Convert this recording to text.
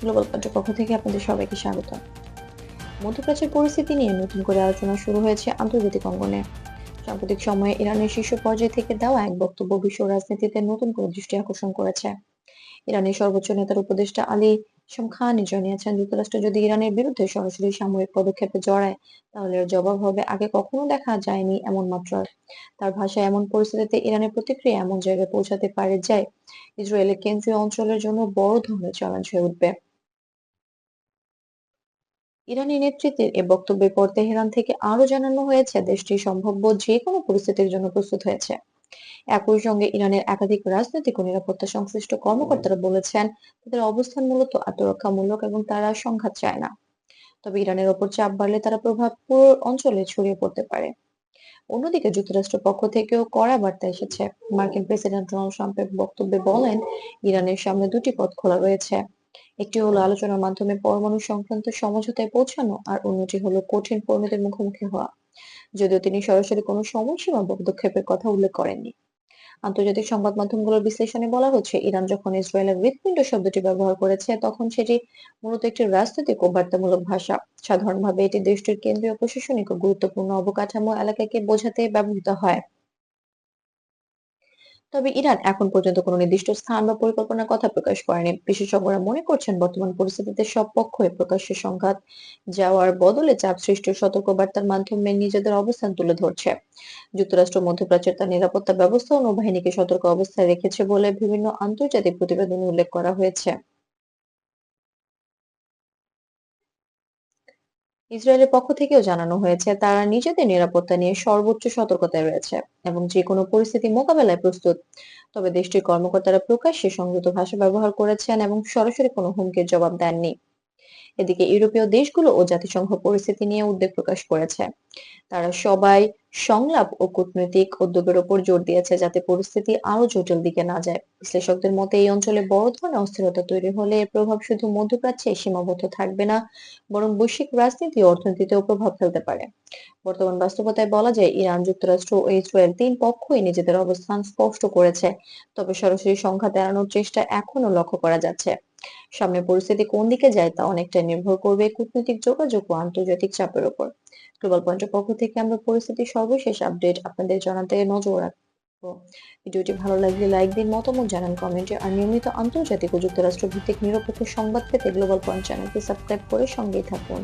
Global পয়েন্টের পক্ষ থেকে আপনাদের সবাইকে স্বাগত। মধ্যপ্রাচ্যের পরিস্থিতি নিয়ে নতুন করে আলোচনা শুরু হয়েছে আন্তর্জাতিক অঙ্গনে। সাম্প্রতিক সময়ে ইরানের শীর্ষ পর্যায় থেকে দেওয়া এক বক্তব্য বিশ্ব রাজনীতিতে নতুন করে দৃষ্টি আকর্ষণ করেছে। ইরানের সর্বোচ্চ নেতার উপদেষ্টা আলী শামখানি জানিয়েছেন, যুক্তরাষ্ট্র যদি ইরানের বিরুদ্ধে সরাসরি সামরিক পদক্ষেপে জড়ায় তাহলে এর জবাব হবে আগে কখনো দেখা যায়নি এমন মাত্রার। তার ভাষায়, এমন পরিস্থিতিতে ইরানের প্রতিক্রিয়া এমন জায়গায় পৌঁছাতে পারে যা ইসরায়েলের কেন্দ্রীয় অঞ্চলের জন্য বড় ধরনের চ্যালেঞ্জ হয়ে উঠবে। ইরানি নেতৃত্বের এ বক্তব্যের পর তেহরান থেকে আরো জানানো হয়েছে দেশটি সম্ভাব্য যে কোনো পরিস্থিতির জন্য প্রস্তুত হয়েছে। একই সঙ্গে ইরানের একাধিক রাজনৈতিক ও নিরাপত্তা সংশ্লিষ্ট কর্মকর্তারা বলেছেন, তাদের অবস্থান মূলত আত্মরক্ষামূলক এবং তারা সংঘাত চায় না। তবে ইরানের ওপর চাপ বাড়লে তারা প্রভাব পুরো অঞ্চলে ছড়িয়ে পড়তে পারে। অন্যদিকে যুক্তরাষ্ট্রের পক্ষ থেকেও কড়া বার্তা এসেছে। মার্কিন প্রেসিডেন্ট ডোনাল্ড ট্রাম্পের বক্তব্যে বলেন, ইরানের সামনে দুটি পথ খোলা রয়েছে। একটি হলো আলোচনার মাধ্যমে পরমাণু সংক্রান্ত সমঝোতায় পৌঁছানো, আর অন্যটি হলো কঠিন পরিণতির মুখোমুখি হওয়া। যদিও তিনি সরাসরি কোনো সময়সীমা বা পদক্ষেপের কথা উল্লেখ করেননি। আন্তর্জাতিক সংবাদ মাধ্যমগুলোর বিশ্লেষণে বলা হচ্ছে, ইরান যখন ইসরায়েলের হৃৎপিণ্ড শব্দটি ব্যবহার করেছে তখন সেটি মূলত একটি রাজনৈতিক ও বার্তামূলক ভাষা। সাধারণভাবে এটি দেশটির কেন্দ্রীয় প্রশাসনিক ও গুরুত্বপূর্ণ অবকাঠামো এলাকাকে বোঝাতে ব্যবহৃত হয়। তবে ইরান এখন পর্যন্ত কোনো নির্দিষ্ট স্থান বা পরিকল্পনার কথা প্রকাশ করেনি। বিশেষজ্ঞরা মনে করছেন, বর্তমান পরিস্থিতিতে সব পক্ষই প্রকাশ্যে সংঘাত যাওয়ার বদলে চাপ সৃষ্টির সতর্কবার্তার মাধ্যমে নিজেদের অবস্থান তুলে ধরছে। যুক্তরাষ্ট্র মধ্যপ্রাচ্যের তার নিরাপত্তা ব্যবস্থা ও নৌবাহিনীকে সতর্ক অবস্থায় রেখেছে বলে বিভিন্ন আন্তর্জাতিক প্রতিবেদনে উল্লেখ করা হয়েছে। ইসরায়েলের পক্ষ থেকেও জানানো হয়েছে, তারা নিজেদের নিরাপত্তা নিয়ে সর্বোচ্চ সতর্কতায় রয়েছে এবং যে কোনো পরিস্থিতি মোকাবেলায় প্রস্তুত। তবে দেশটির কর্মকর্তারা প্রকাশ্যে সংযত ভাষা ব্যবহার করেছেন এবং সরাসরি কোনো হুমকির জবাব দেননি। এদিকে ইউরোপীয় দেশগুলো ও জাতিসংঘ পরিস্থিতি নিয়ে উদ্বেগ প্রকাশ করেছে। তারা সবাই সংলাপ ও কূটনৈতিক উদ্যোগের উপর জোর দিয়েছে যাতে পরিস্থিতি আরো জটিল দিকে না যায়। বিশ্লেষকদের মতে, এই অঞ্চলে বড় ধরনের অস্থিরতা তৈরি হলে এর প্রভাব শুধু মধ্যপ্রাচ্যে সীমাবদ্ধ থাকবে না, বরং বৈশ্বিক রাজনীতি ও অর্থনীতিতেও প্রভাব ফেলতে পারে। বর্তমান বাস্তবতায় বলা যায়, ইরান, যুক্তরাষ্ট্র ও ইসরায়েল তিন পক্ষই নিজেদের অবস্থান স্পষ্ট করেছে। তবে সরাসরি সংঘাত এড়ানোর চেষ্টা এখনো লক্ষ্য করা যাচ্ছে। সামনে পরিস্থিতি কোন দিকে যায় তা অনেকটাই নির্ভর করবে কূটনৈতিক যোগাযোগ ও আন্তর্জাতিক চাপের উপর। গ্লোবাল পয়েন্টের পক্ষ থেকে আমরা পরিস্থিতির সর্বশেষ আপডেট আপনাদের জানাতে নজর রাখবো। ভিডিওটি ভালো লাগলে লাইক দিন, মতামত জানান কমেন্টে, আর নিয়মিত আন্তর্জাতিক ও যুক্তরাষ্ট্র ভিত্তিক নিরপেক্ষ সংবাদ পেতে গ্লোবাল পয়েন্ট চ্যানেলটি সাবস্ক্রাইব করে সঙ্গেই থাকুন।